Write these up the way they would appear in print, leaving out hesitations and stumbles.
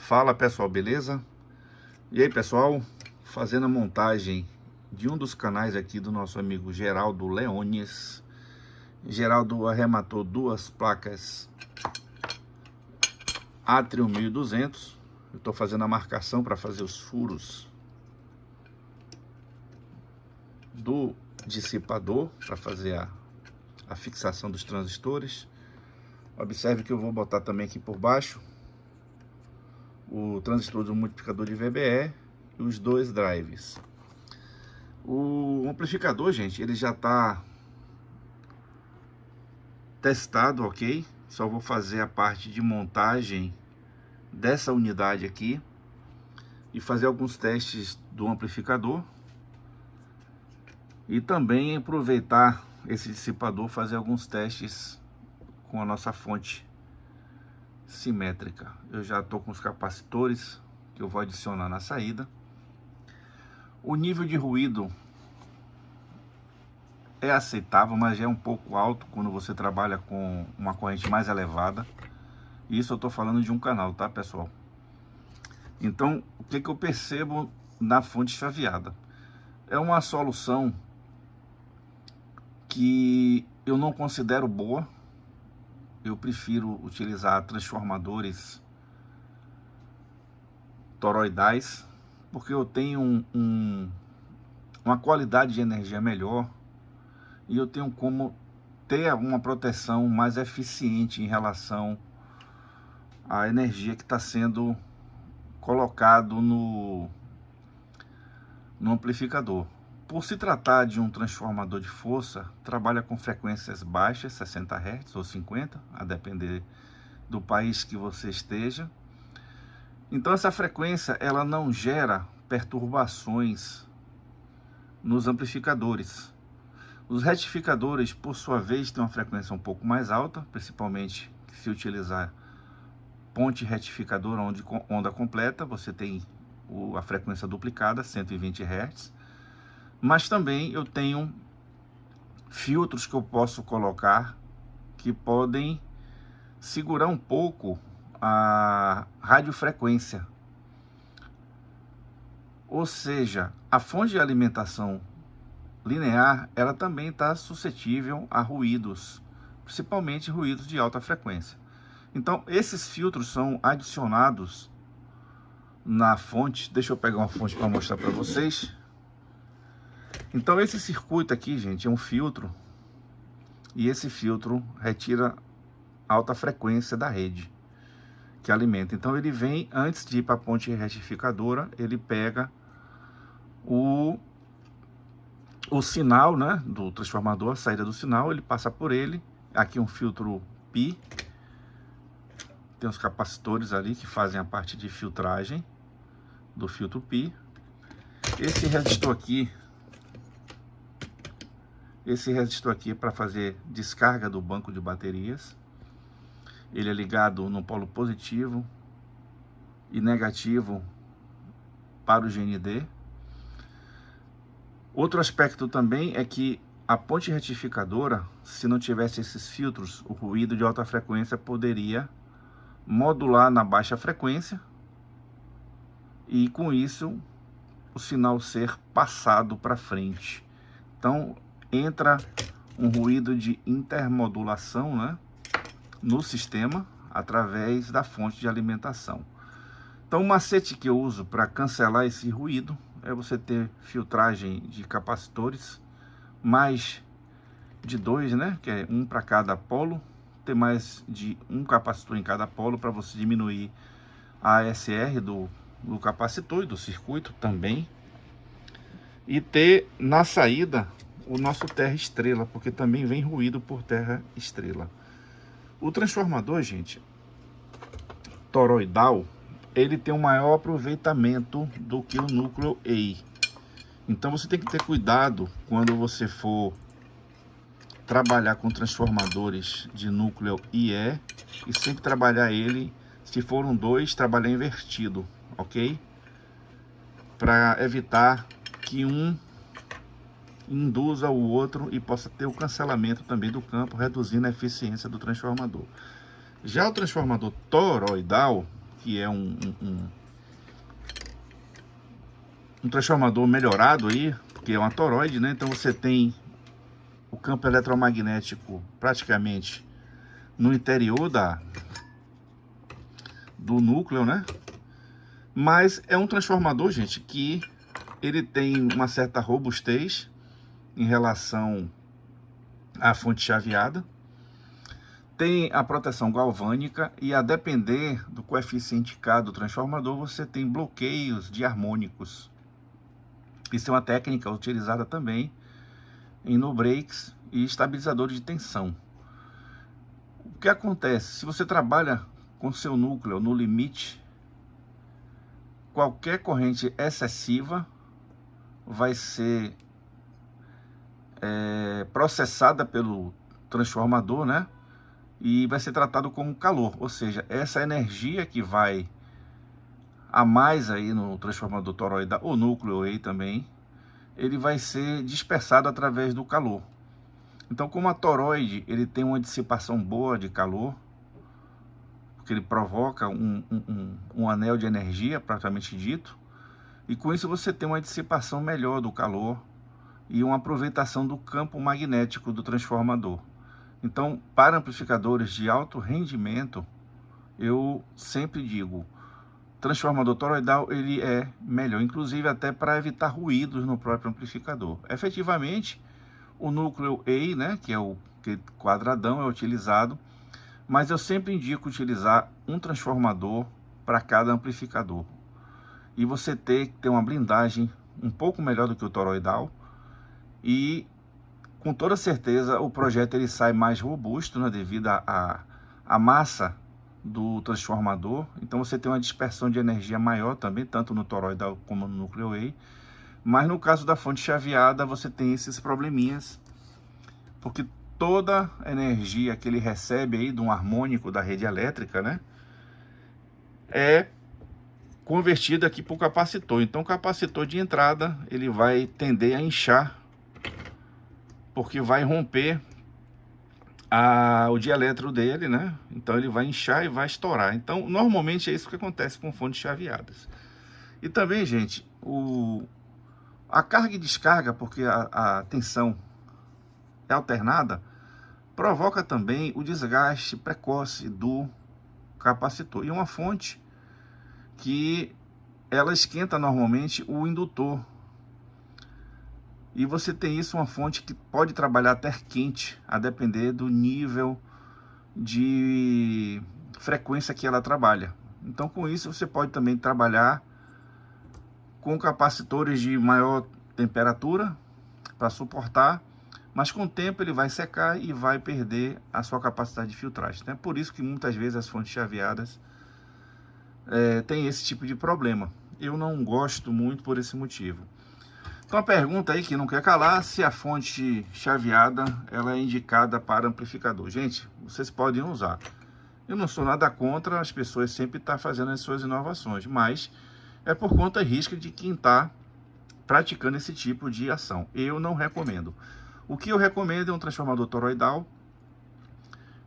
Fala pessoal, beleza? E aí pessoal, fazendo a montagem de um dos canais aqui do nosso amigo Geraldo Leones. Geraldo arrematou duas placas Atrium 1200. Eu estou fazendo a marcação para fazer os furos do dissipador, para fazer a fixação dos transistores. Observe que eu vou botar também aqui por baixo o transistor do multiplicador de VBE e os dois drives. O amplificador, gente, ele já está testado, ok? Só vou fazer a parte de montagem dessa unidade aqui e fazer alguns testes do amplificador e também aproveitar esse dissipador, fazer alguns testes com a nossa fonte simétrica. Eu já estou com os capacitores que eu vou adicionar na saída. O nível de ruído é aceitável, mas é um pouco alto quando você trabalha com uma corrente mais elevada. Isso eu estou falando de um canal, tá pessoal? Então, o que eu percebo na fonte chaveada? É uma solução que eu não considero boa. Eu prefiro utilizar transformadores toroidais, porque eu tenho uma qualidade de energia melhor e eu tenho como ter uma proteção mais eficiente em relação à energia que está sendo colocado no amplificador. Por se tratar de um transformador de força, trabalha com frequências baixas, 60 Hz ou 50, a depender do país que você esteja. Então essa frequência ela não gera perturbações nos amplificadores. Os retificadores, por sua vez, têm uma frequência um pouco mais alta, principalmente se utilizar ponte retificador onde onda completa, você tem a frequência duplicada, 120 Hz. Mas também eu tenho filtros que eu posso colocar que podem segurar um pouco a radiofrequência. Ou seja, a fonte de alimentação linear, ela também está suscetível a ruídos, principalmente ruídos de alta frequência. Então, esses filtros são adicionados na fonte. Deixa eu pegar uma fonte para mostrar para vocês. Então esse circuito aqui, gente, é um filtro, e esse filtro retira alta frequência da rede que alimenta. Então ele vem, antes de ir para a ponte retificadora, ele pega o sinal, né, do transformador, a saída do sinal, ele passa por ele. Aqui um filtro pi, tem os capacitores ali que fazem a parte de filtragem do filtro pi. Esse resistor aqui é para fazer descarga do banco de baterias. Ele é ligado no polo positivo e negativo para o GND. Outro aspecto também é que a ponte retificadora, se não tivesse esses filtros, o ruído de alta frequência poderia modular na baixa frequência e com isso o sinal ser passado para frente. Então entra um ruído de intermodulação, né, no sistema através da fonte de alimentação. Então o macete que eu uso para cancelar esse ruído é você ter filtragem de capacitores, mais de dois, né, que é um para cada polo, ter mais de um capacitor em cada polo para você diminuir a ASR do capacitor e do circuito também, e ter na saída o nosso terra estrela, porque também vem ruído por terra estrela. O transformador, gente, toroidal, ele tem um maior aproveitamento do que o núcleo EI. Então você tem que ter cuidado quando você for trabalhar com transformadores de núcleo IE, e sempre trabalhar ele, se foram dois, trabalhar invertido, ok? Para evitar que um induza o outro e possa ter o cancelamento também do campo, reduzindo a eficiência do transformador. Já o transformador toroidal, que é um transformador melhorado aí, porque é uma toroide, né? Então você tem o campo eletromagnético praticamente no interior do núcleo, né? Mas é um transformador, gente, que ele tem uma certa robustez em relação à fonte chaveada. Tem a proteção galvânica e, a depender do coeficiente K do transformador, você tem bloqueios de harmônicos. Isso é uma técnica utilizada também em no-breaks e estabilizadores de tensão. O que acontece? Se você trabalha com seu núcleo no limite, qualquer corrente excessiva vai ser processada pelo transformador, né? E vai ser tratado como calor, ou seja, essa energia que vai a mais aí no transformador toroidal, ou núcleo aí também, ele vai ser dispersado através do calor. Então, como a toroide ele tem uma dissipação boa de calor, porque ele provoca um anel de energia, propriamente dito, e com isso você tem uma dissipação melhor do calor e uma aproveitação do campo magnético do transformador. Então, para amplificadores de alto rendimento, eu sempre digo, transformador toroidal ele é melhor, inclusive até para evitar ruídos no próprio amplificador. Efetivamente, o núcleo A, né, que é o quadradão, é utilizado, mas eu sempre indico utilizar um transformador para cada amplificador. E você ter que ter uma blindagem um pouco melhor do que o toroidal, e com toda certeza o projeto ele sai mais robusto, né, devido à massa do transformador. Então você tem uma dispersão de energia maior também, tanto no toroidal como no núcleo A. Mas no caso da fonte chaveada você tem esses probleminhas, porque toda a energia que ele recebe aí de um harmônico da rede elétrica, né, é convertida aqui para o capacitor. Então o capacitor de entrada ele vai tender a inchar, porque vai romper o dielétrico dele, né? Então ele vai inchar e vai estourar. Então normalmente é isso que acontece com fontes chaveadas. E também, gente, a carga e descarga, porque a tensão é alternada, provoca também o desgaste precoce do capacitor. E uma fonte que ela esquenta normalmente o indutor. E você tem isso, uma fonte que pode trabalhar até quente, a depender do nível de frequência que ela trabalha. Então, com isso, você pode também trabalhar com capacitores de maior temperatura para suportar, mas com o tempo ele vai secar e vai perder a sua capacidade de filtragem. É por isso que muitas vezes as fontes chaveadas têm esse tipo de problema. Eu não gosto muito por esse motivo. Então a pergunta aí que não quer calar, se a fonte chaveada ela é indicada para amplificador. Gente, vocês podem usar. Eu não sou nada contra, as pessoas sempre estão fazendo as suas inovações, mas é por conta e risco de quem está praticando esse tipo de ação. Eu não recomendo. O que eu recomendo é um transformador toroidal,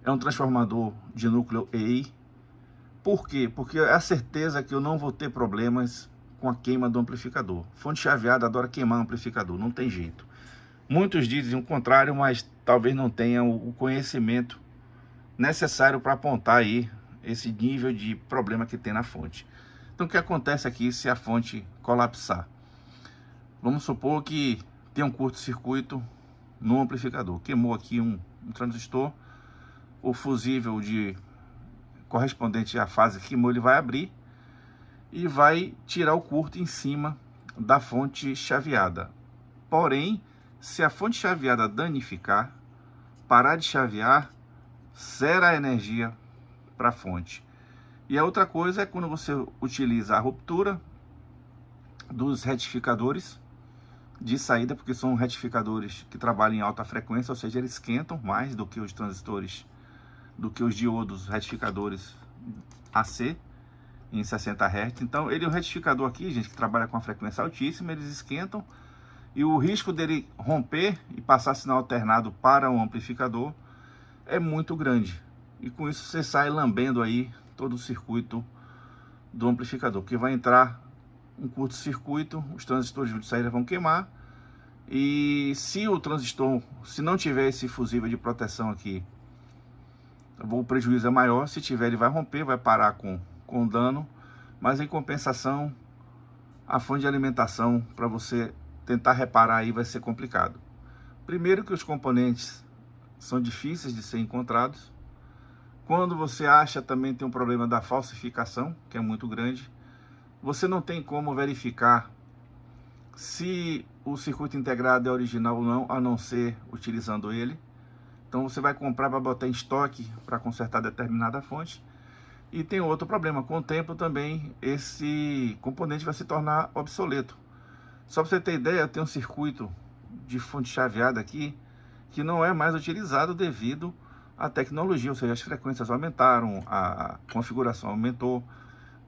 é um transformador de núcleo A. Por quê? Porque é a certeza que eu não vou ter problemas com a queima do amplificador. Fonte chaveada adora queimar amplificador, não tem jeito. Muitos dizem o contrário, mas talvez não tenham o conhecimento necessário para apontar aí esse nível de problema que tem na fonte. Então o que acontece aqui se a fonte colapsar? Vamos supor que tem um curto-circuito no amplificador. Queimou aqui um transistor, o fusível correspondente à fase que queimou, ele vai abrir e vai tirar o curto em cima da fonte chaveada. Porém, se a fonte chaveada danificar, parar de chavear, zera a energia para a fonte. E a outra coisa é quando você utiliza a ruptura dos retificadores de saída, porque são retificadores que trabalham em alta frequência, ou seja, eles esquentam mais do que os transistores, do que os diodos retificadores AC em 60 Hz. Então ele é um retificador aqui, gente, que trabalha com a frequência altíssima, eles esquentam, e o risco dele romper e passar sinal alternado para um amplificador é muito grande. E com isso você sai lambendo aí todo o circuito do amplificador, porque vai entrar um curto-circuito, os transistores de saída vão queimar, e se o transistor, se não tiver esse fusível de proteção aqui, o prejuízo é maior. Se tiver, ele vai romper, vai parar com dano, mas em compensação, a fonte de alimentação, para você tentar reparar aí, vai ser complicado. Primeiro que os componentes são difíceis de ser encontrados. Quando você acha, também tem um problema da falsificação, que é muito grande. Você não tem como verificar se o circuito integrado é original ou não, a não ser utilizando ele. Então você vai comprar para botar em estoque para consertar determinada fonte. E tem outro problema, com o tempo também esse componente vai se tornar obsoleto. Só para você ter ideia, tem um circuito de fonte chaveada aqui que não é mais utilizado devido à tecnologia, ou seja, as frequências aumentaram, a configuração aumentou,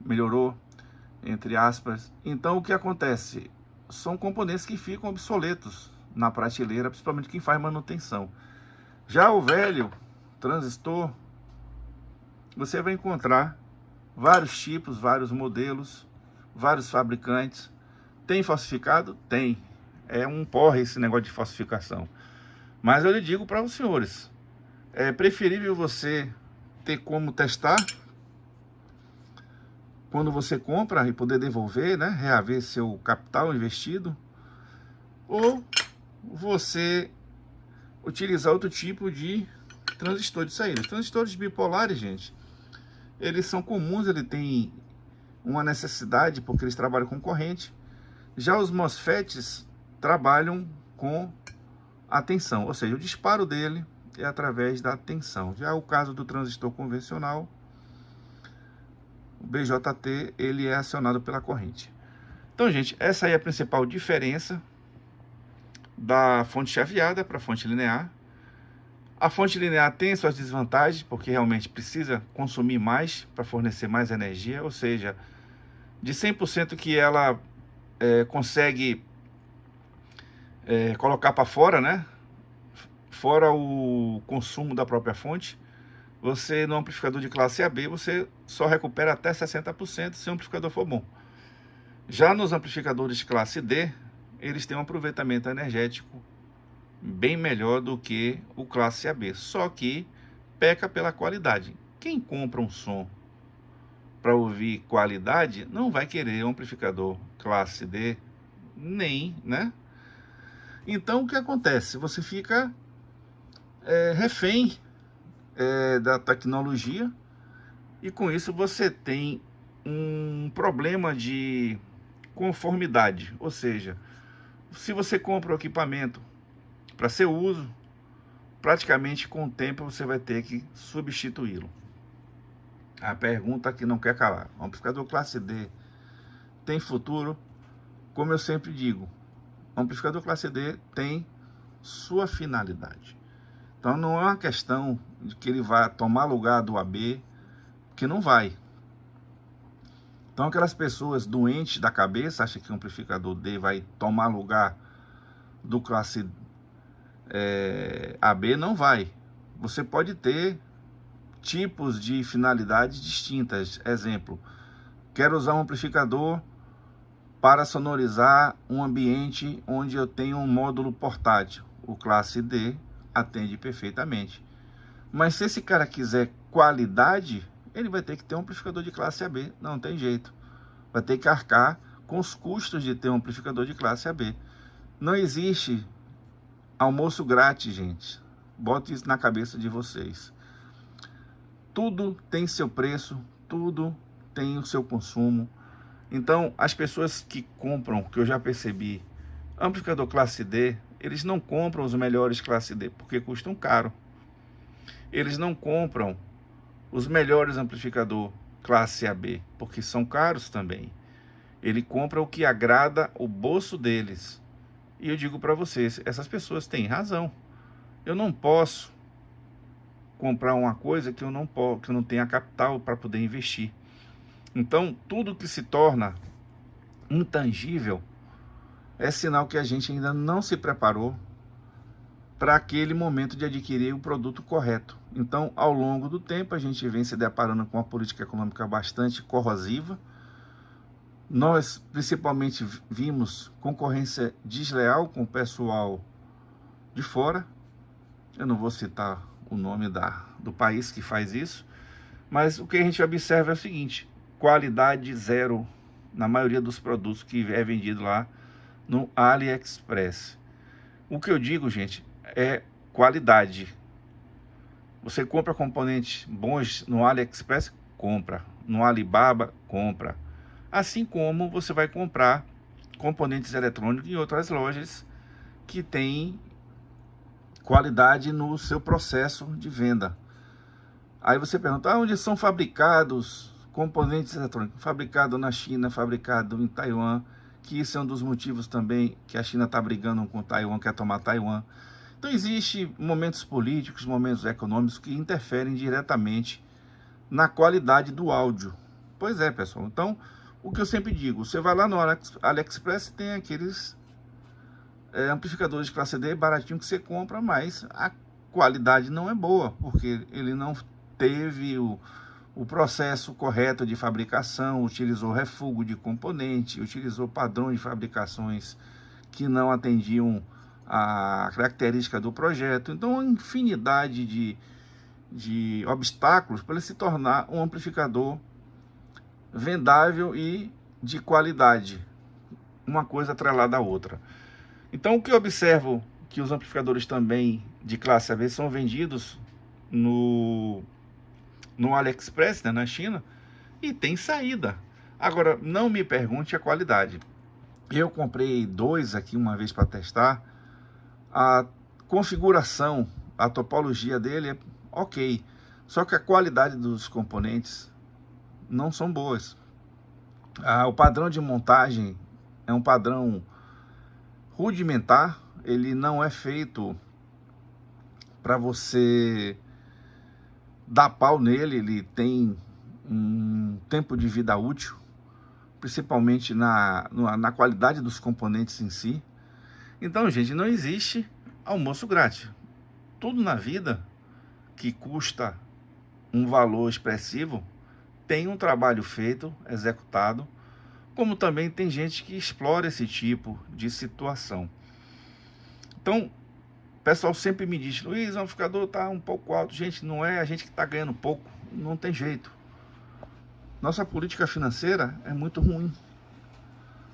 melhorou, entre aspas. Então o que acontece? São componentes que ficam obsoletos na prateleira, principalmente quem faz manutenção. Já o velho transistor, você vai encontrar vários tipos, vários modelos, vários fabricantes. Tem falsificado? Tem. É um porre esse negócio de falsificação. Mas eu lhe digo para os senhores, é preferível você ter como testar quando você compra e poder devolver, né, reaver seu capital investido, ou você utilizar outro tipo de transistor de saída. Transistores bipolares, gente, eles são comuns, ele tem uma necessidade porque eles trabalham com corrente. Já os MOSFETs trabalham com a tensão, ou seja, o disparo dele é através da tensão. Já o caso do transistor convencional, o BJT, ele é acionado pela corrente. Então, gente, essa aí é a principal diferença da fonte chaveada para a fonte linear. A fonte linear tem suas desvantagens, porque realmente precisa consumir mais para fornecer mais energia, ou seja, de 100% que ela consegue colocar para fora, né? Fora o consumo da própria fonte, você no amplificador de classe AB, você só recupera até 60% se o amplificador for bom. Já nos amplificadores de classe D, eles têm um aproveitamento energético bem melhor do que o classe AB, só que peca pela qualidade. Quem compra um som para ouvir qualidade, não vai querer um amplificador classe D, nem, né? Então o que acontece? Você fica refém da tecnologia, e com isso você tem um problema de conformidade, ou seja, se você compra o equipamento para seu uso, praticamente com o tempo você vai ter que substituí-lo. A pergunta que não quer calar: o amplificador classe D tem futuro? Como eu sempre digo, o amplificador classe D tem sua finalidade. Então não é uma questão de que ele vai tomar lugar do AB, que não vai. Então aquelas pessoas doentes da cabeça acham que o amplificador D vai tomar lugar do classe AB, não vai. Você pode ter tipos de finalidades distintas. Exemplo, quero usar um amplificador para sonorizar um ambiente onde eu tenho um módulo portátil. O classe D atende perfeitamente. Mas se esse cara quiser qualidade, ele vai ter que ter um amplificador de classe AB. Não tem jeito. Vai ter que arcar com os custos de ter um amplificador de classe AB. Não existe almoço grátis, gente. Bote isso na cabeça de vocês. Tudo tem seu preço, tudo tem o seu consumo. Então, as pessoas que compram, que eu já percebi, amplificador classe D, eles não compram os melhores classe D porque custam caro. Eles não compram os melhores amplificador classe AB porque são caros também. Ele compra o que agrada o bolso deles. E eu digo para vocês, essas pessoas têm razão. Eu não posso comprar uma coisa que eu não tenha capital para poder investir. Então, tudo que se torna intangível é sinal que a gente ainda não se preparou para aquele momento de adquirir o produto correto. Então, ao longo do tempo, a gente vem se deparando com uma política econômica bastante corrosiva. Nós, principalmente, vimos concorrência desleal com o pessoal de fora. Eu não vou citar o nome do país que faz isso, mas o que a gente observa é o seguinte: qualidade zero na maioria dos produtos que é vendido lá no AliExpress. O que eu digo, gente, é qualidade. Você compra componentes bons no AliExpress? Compra. No Alibaba? Compra. Assim como você vai comprar componentes eletrônicos em outras lojas que têm qualidade no seu processo de venda. Aí você pergunta, onde são fabricados componentes eletrônicos? Fabricado na China, fabricado em Taiwan, que isso é um dos motivos também que a China está brigando com Taiwan, quer tomar Taiwan. Então existem momentos políticos, momentos econômicos que interferem diretamente na qualidade do áudio. Pois é, pessoal. Então, o que eu sempre digo, você vai lá no AliExpress, tem aqueles amplificadores de classe D baratinho que você compra, mas a qualidade não é boa, porque ele não teve o processo correto de fabricação, utilizou refúgio de componente, utilizou padrões de fabricações que não atendiam a característica do projeto. Então, uma infinidade de obstáculos para ele se tornar um amplificador vendável e de qualidade, uma coisa atrelada à outra. Então, o que eu observo que os amplificadores também de classe AB são vendidos no AliExpress, né, na China, e tem saída. Agora, não me pergunte a qualidade. Eu comprei 2 aqui uma vez para testar. A configuração, a topologia dele é ok, só que a qualidade dos componentes não são boas. O padrão de montagem é um padrão rudimentar, ele não é feito para você dar pau nele, ele tem um tempo de vida útil, principalmente na qualidade dos componentes em si. Então, gente, não existe almoço grátis. Tudo na vida que custa um valor expressivo tem um trabalho feito, executado, como também tem gente que explora esse tipo de situação. Então, o pessoal sempre me diz, Luiz, o amplificador está um pouco alto. Gente, não é a gente que está ganhando pouco, não tem jeito. Nossa política financeira é muito ruim.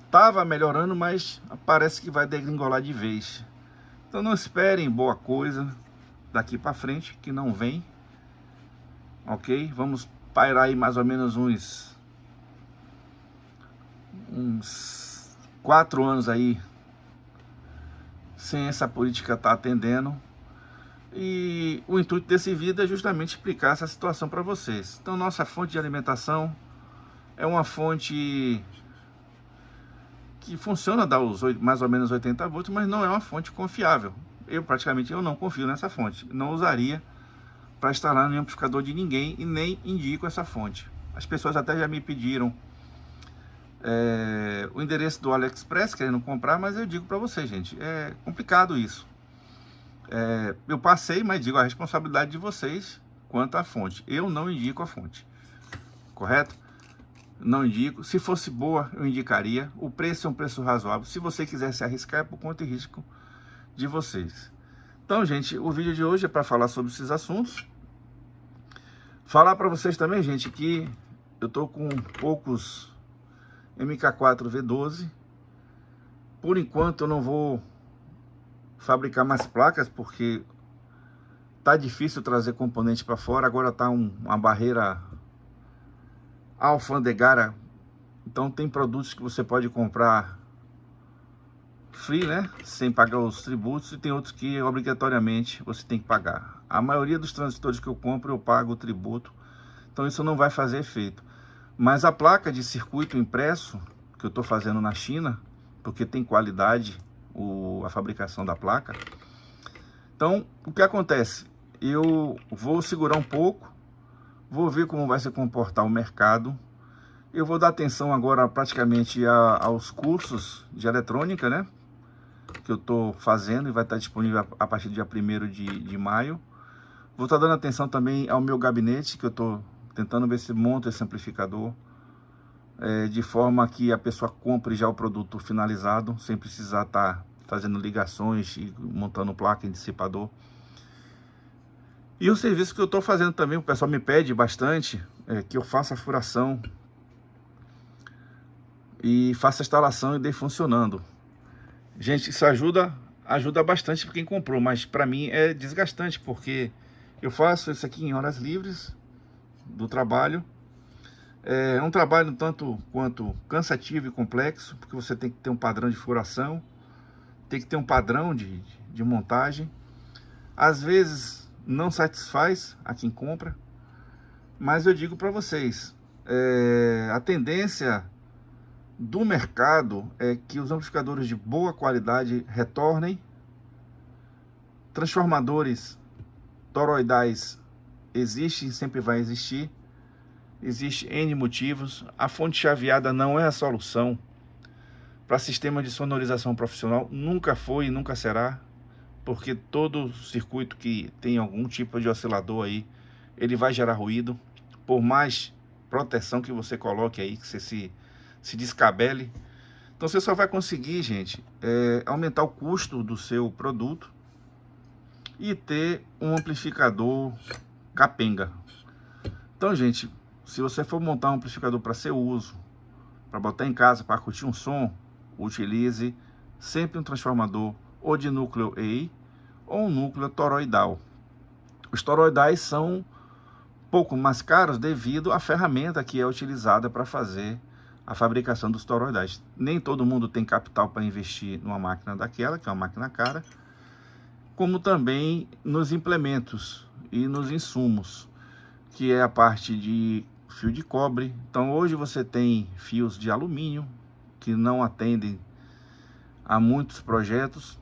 Estava melhorando, mas parece que vai degringolar de vez. Então não esperem boa coisa daqui para frente, que não vem. Ok? Vamos pairar aí mais ou menos uns 4 anos aí sem essa política estar atendendo. E o intuito desse vídeo é justamente explicar essa situação para vocês. Então, nossa fonte de alimentação é uma fonte que funciona, dá mais ou menos 80 volts, mas não é uma fonte confiável. Eu não confio nessa fonte. Não usaria para instalar no amplificador de ninguém e nem indico essa fonte. As pessoas até já me pediram o endereço do AliExpress querendo comprar, mas eu digo para vocês, gente, é complicado isso. Eu passei, mas digo a responsabilidade de vocês quanto à fonte. Eu não indico a fonte, correto? Não indico. Se fosse boa, eu indicaria. O preço é um preço razoável. Se você quiser se arriscar, é por conta e risco de vocês. Então, gente, o vídeo de hoje é para falar sobre esses assuntos. Falar para vocês também, gente, que eu tô com poucos MK4V12. Por enquanto eu não vou fabricar mais placas, porque tá difícil trazer componente para fora. Agora tá uma barreira alfandegária. Então tem produtos que você pode comprar free, né, sem pagar os tributos, e tem outros que obrigatoriamente você tem que pagar. A maioria dos transistores que eu compro eu pago o tributo, então isso não vai fazer efeito. Mas a placa de circuito impresso que eu estou fazendo na China, porque tem qualidade a fabricação da placa. Então, o que acontece? Eu vou segurar um pouco, vou ver como vai se comportar o mercado. Eu vou dar atenção agora praticamente aos cursos de eletrônica, né? que eu estou fazendo e vai estar disponível a partir do dia 1º de maio. Vou estar dando atenção também ao meu gabinete, que eu estou tentando ver se monta esse amplificador, de forma que a pessoa compre já o produto finalizado, sem precisar estar fazendo ligações e montando placa e dissipador. E o serviço que eu estou fazendo também, o pessoal me pede bastante, que eu faça a furação e faça a instalação e dê funcionando. Gente, isso ajuda bastante para quem comprou, mas para mim é desgastante, porque eu faço isso aqui em horas livres do trabalho. É um trabalho tanto quanto cansativo e complexo, porque você tem que ter um padrão de furação, tem que ter um padrão de montagem. Às vezes não satisfaz a quem compra, mas eu digo para vocês, a tendência do mercado é que os amplificadores de boa qualidade retornem. Transformadores toroidais existem, sempre vai existir. Existe N motivos. A fonte chaveada não é a solução para sistema de sonorização profissional, nunca foi e nunca será, porque todo circuito que tem algum tipo de oscilador aí, ele vai gerar ruído, por mais proteção que você coloque aí, que você se descabele. Então você só vai conseguir, gente, aumentar o custo do seu produto e ter um amplificador capenga. Então, gente, se você for montar um amplificador para seu uso, para botar em casa, para curtir um som, utilize sempre um transformador ou de núcleo EI ou um núcleo toroidal. Os toroidais são pouco mais caros devido à ferramenta que é utilizada para fazer a fabricação dos toroidais. Nem todo mundo tem capital para investir numa máquina daquela, que é uma máquina cara, como também nos implementos e nos insumos, que é a parte de fio de cobre. Então hoje você tem fios de alumínio que não atendem a muitos projetos.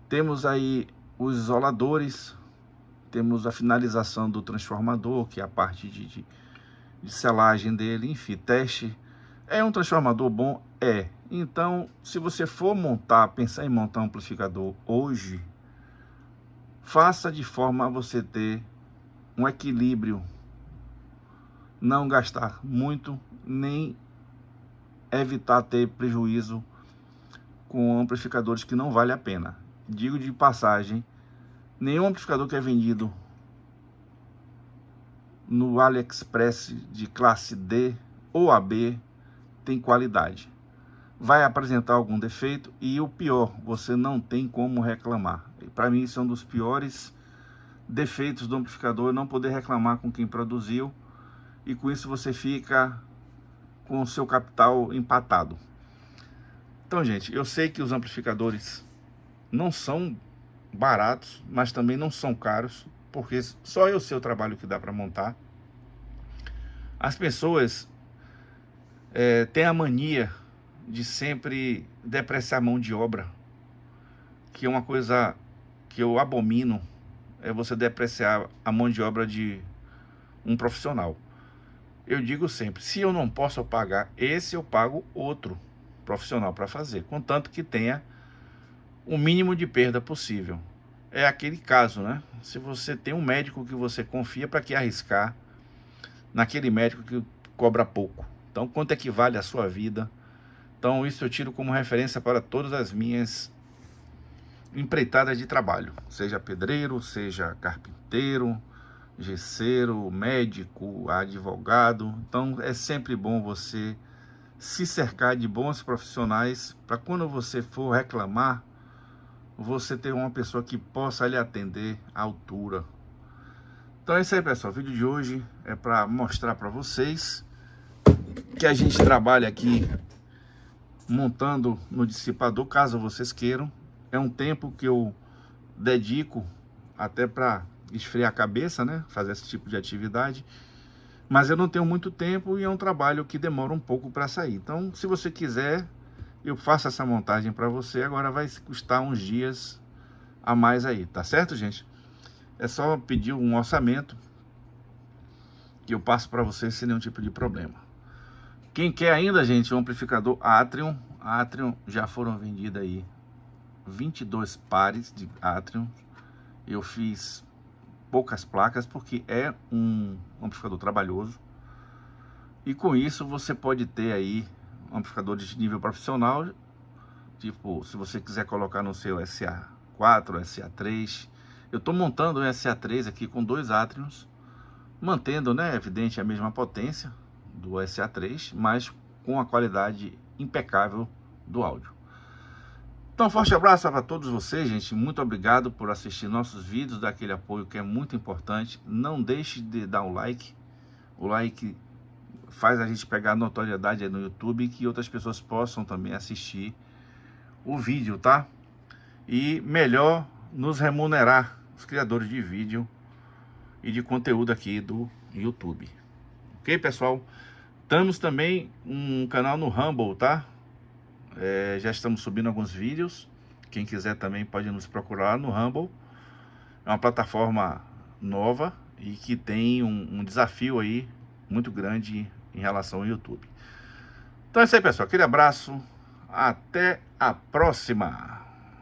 Temos aí os isoladores, temos a finalização do transformador, que é a parte de selagem dele, enfim, teste. É um transformador bom? É. Então, se você for pensar em montar um amplificador hoje, faça de forma a você ter um equilíbrio, não gastar muito, nem evitar ter prejuízo com amplificadores que não vale a pena. Digo de passagem, nenhum amplificador que é vendido no AliExpress de classe D ou AB tem qualidade. Vai apresentar algum defeito e o pior, você não tem como reclamar. Para mim, isso é um dos piores defeitos do amplificador, não poder reclamar com quem produziu, e com isso você fica com o seu capital empatado. Então, gente, eu sei que os amplificadores não são baratos, mas também não são caros, porque só eu sei o trabalho que dá para montar. As pessoas têm a mania de sempre depreciar a mão de obra, que é uma coisa que eu abomino, é você depreciar a mão de obra de um profissional. Eu digo sempre, se eu não posso pagar esse, eu pago outro profissional para fazer, contanto que tenha o mínimo de perda possível. É aquele caso, né? Se você tem um médico que você confia, para que arriscar naquele médico que cobra pouco? Então, quanto é que vale a sua vida? Então, isso eu tiro como referência para todas as minhas empreitadas de trabalho, seja pedreiro, seja carpinteiro, gesseiro, médico, advogado. Então é sempre bom você se cercar de bons profissionais, para quando você for reclamar, você ter uma pessoa que possa lhe atender à altura. Então é isso aí, pessoal. O vídeo de hoje é para mostrar para vocês que a gente trabalha aqui montando no dissipador, caso vocês queiram. É um tempo que eu dedico até para esfriar a cabeça, né? Fazer esse tipo de atividade. Mas eu não tenho muito tempo e é um trabalho que demora um pouco para sair. Então, se você quiser, eu faço essa montagem para você. Agora vai custar uns dias a mais aí, tá certo, gente? É só pedir um orçamento que eu passo para vocês sem nenhum tipo de problema. Quem quer ainda, gente, um amplificador Atrium já foram vendidos aí 22 pares de Atrium. Eu fiz poucas placas porque é um amplificador trabalhoso. E com isso você pode ter aí amplificadores de nível profissional. Tipo, se você quiser colocar no seu SA4, SA3. Eu estou montando um SA3 aqui com 2 Atriums, mantendo, né, evidente, a mesma potência do SA3, mas com a qualidade impecável do áudio. Então, forte abraço para todos vocês, gente. Muito obrigado por assistir nossos vídeos, dar aquele apoio que é muito importante. Não deixe de dar um like. O like faz a gente pegar notoriedade aí no YouTube e que outras pessoas possam também assistir o vídeo, tá? E melhor nos remunerar, os criadores de vídeo e de conteúdo aqui do YouTube. Ok, pessoal? Temos também um canal no Rumble, tá? Já estamos subindo alguns vídeos. Quem quiser também pode nos procurar no Rumble. É uma plataforma nova e que tem um desafio aí muito grande em relação ao YouTube. Então é isso aí, pessoal. Aquele abraço. Até a próxima.